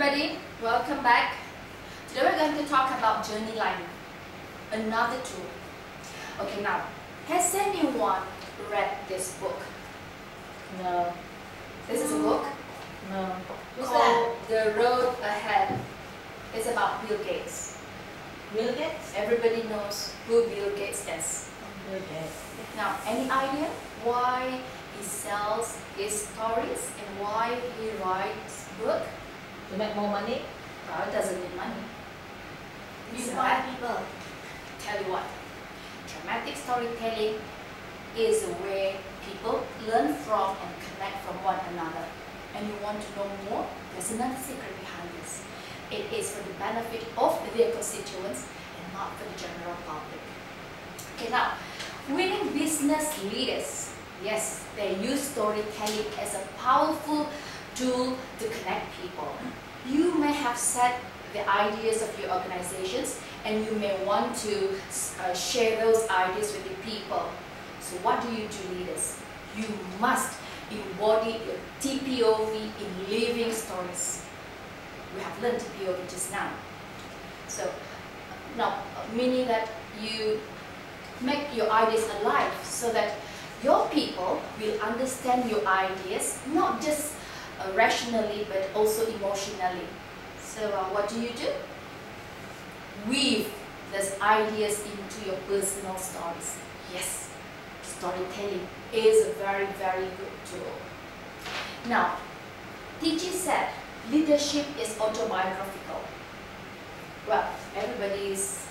everybody, welcome back. Today we're going to talk about journey line, another tool. Okay, now, has anyone read this book? No. This is a book No. Who's called The Road Ahead. It's about Bill Gates. that? Bill Gates? Everybody knows who Bill Gates is. Bill Gates. Now, any idea why he sells his stories and why he writes book? To make more money? It doesn't need money. Inspire people. Tell you what, dramatic storytelling is a way people learn from and connect from one another. And you want to know more? There's another secret behind this. It is for the benefit of their constituents and not for the general public. Okay, now, winning business leaders, yes, they use storytelling as a powerful tool to connect people. You may have set the ideas of your organizations and you may want to share those ideas with the people. So what do, leaders? You must embody your TPOV in living stories. We have learned TPOV just now. So now, meaning that you make your ideas alive so that your people will understand your ideas, not just rationally but also emotionally. So what do? Weave those ideas into your personal stories. Yes, storytelling is a very, very good tool. Now, TG said leadership is autobiographical. Well, everybody is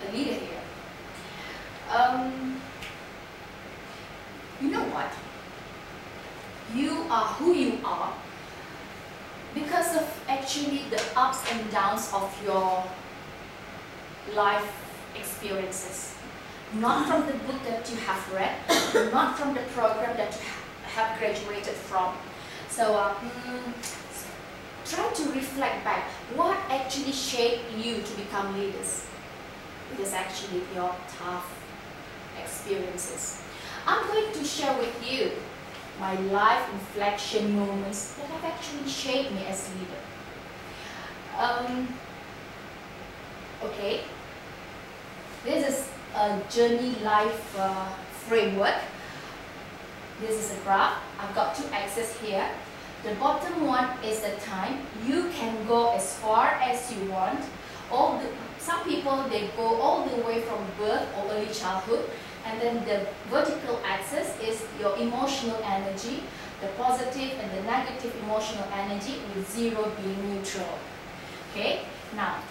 a leader here. You know what? You are who you are because of actually the ups and downs of your life experiences. Not from the book that you have read, not from the program that you have graduated from. So try to reflect back. What actually shaped you to become leaders? It is actually your tough experiences. I'm going to share with you my life inflection moments that have actually shaped me as a leader. Okay, this is a journey life framework. This is a graph. I've got two axes here. The bottom one is the time. You can go as far as you want. Some people, they go all the way from birth or early childhood. And then the vertical axis is your emotional energy, the positive and the negative emotional energy, with zero being neutral. Okay, now,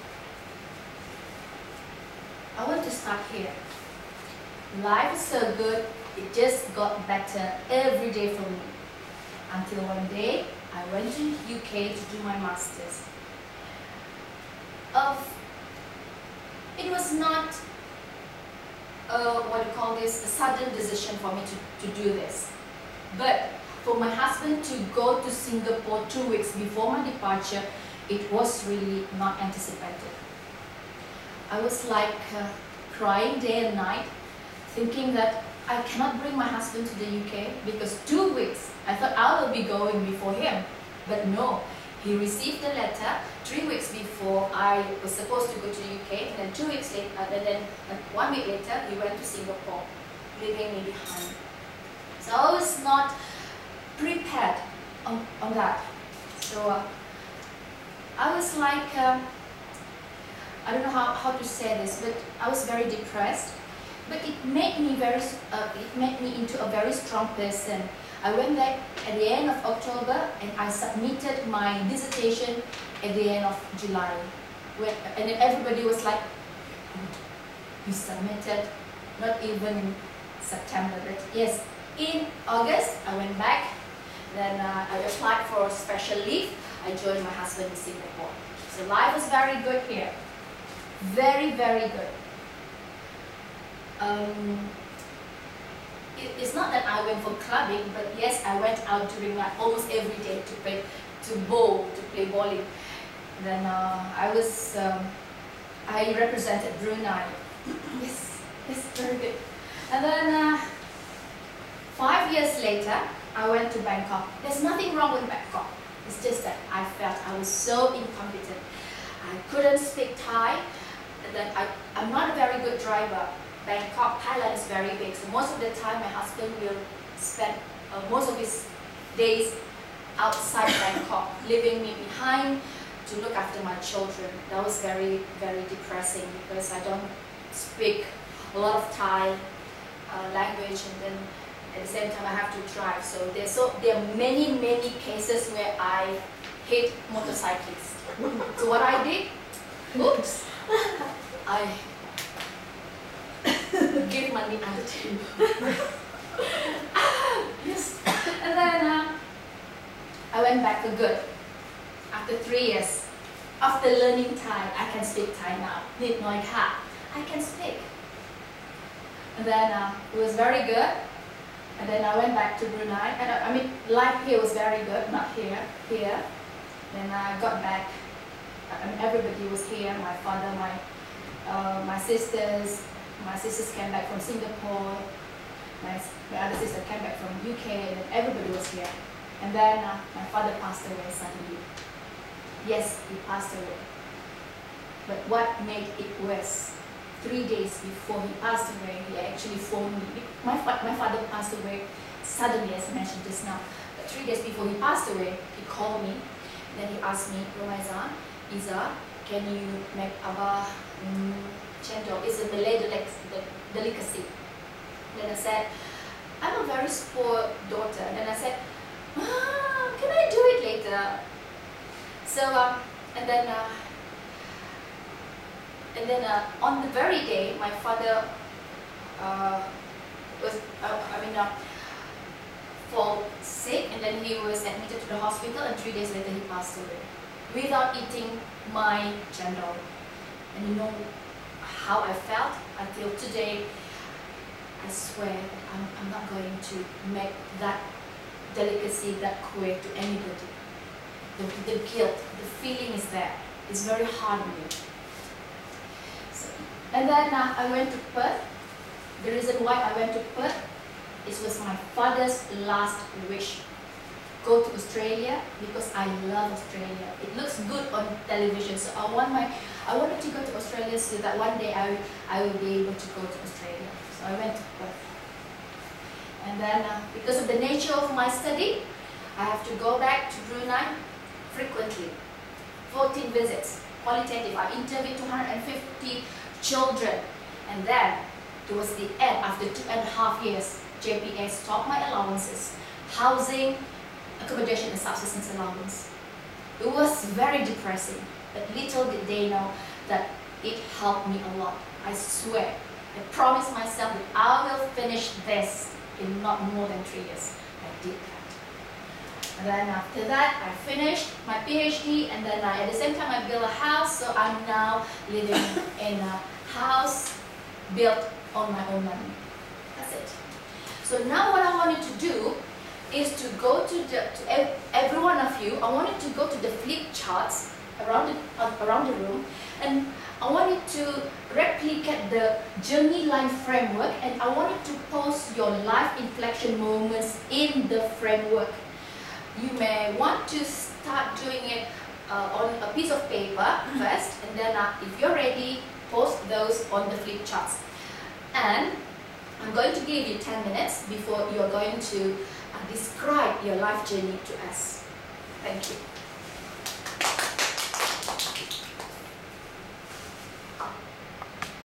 I want to start here. Life is so good, it just got better every day for me. Until one day, I went to UK to do my master's. It was not a sudden decision for me to do this. But for my husband to go to Singapore 2 weeks before my departure, it was really not anticipated. I was like crying day and night, thinking that I cannot bring my husband to the UK because 2 weeks, I thought I will be going before him. But no, he received the letter 3 weeks before I was supposed to go to the UK, and then 2 weeks later, and then 1 week later, he went to Singapore, leaving me behind. So I was not prepared on that. So I was like, I don't know how to say this, but I was very depressed. But it made me into a very strong person. I went back at the end of October and I submitted my dissertation at the end of July. And then everybody was like, you submitted, not even in September, but yes, in August I went back. Then I applied for special leave. I joined my husband in Singapore. So life was very good here. Very, very good. It's not that I went for clubbing, but yes, I went out during almost every day to play bowling. Then I represented Brunei. Yes, very good. And then 5 years later, I went to Bangkok. There's nothing wrong with Bangkok. It's just that I felt I was so incompetent. I couldn't speak Thai, and then I'm not a very good driver. Bangkok, Thailand is very big, so most of the time my husband will spend most of his days outside Bangkok, leaving me behind to look after my children. That was very, very depressing because I don't speak a lot of Thai language, and then at the same time I have to drive. So there are many, many cases where I hate motorcyclists. So what I did, oops, I give money attitude. Yes. And then I went back for good. After 3 years, after learning Thai, I can speak Thai now. Nit noi ka, I can speak. And then it was very good. And then I went back to Brunei. And I mean, life here was very good, not here. Then I got back. Everybody was here. My father, my sisters. My sisters came back from Singapore. My other sister came back from UK. And everybody was here. And then my father passed away suddenly. Yes, he passed away. But what made it worse? 3 days before he passed away, he actually phoned me. My father passed away suddenly, as I mentioned just now. But 3 days before he passed away, he called me. Then he asked me, Romaiza, Iza, can you make Abba chendol? It's a Malay delicacy. Then I said, I'm a very spoiled daughter. And then I said, can I do it later? So, and then on the very day, my father fall sick, and then he was admitted to the hospital, and 3 days later he passed away without eating my chendol. And you know how I felt until today. I swear I'm not going to make that delicacy, that kueh to anybody. The guilt, the feeling is there. It's very hard on me. And then I went to Perth. The reason why I went to Perth, it was my father's last wish. Go to Australia because I love Australia. It looks good on television, so I wanted to go to Australia so that one day I will be able to go to Australia. So I went to Perth. And then because of the nature of my study, I have to go back to Brunei frequently. 14 visits, qualitative. I interviewed 250 children, and then towards the end, after 2.5 years, JPA stopped my allowances, housing, accommodation and subsistence allowance. It was very depressing, but little did they know that it helped me a lot. I swear, I promised myself that I will finish this in not more than 3 years. I did that. And then after that, I finished my PhD, and then at the same time I built a house, so I'm now living in a house built on my own money. That's it. So now what I wanted to do is to go to every one of you, I wanted to go to the flip charts around the room, and I wanted to replicate the journey line framework, and I wanted to post your life inflection moments in the framework. You may want to start doing it on a piece of paper first, and then if you're ready, post those on the flip charts. And I'm going to give you 10 minutes before you're going to describe your life journey to us. Thank you.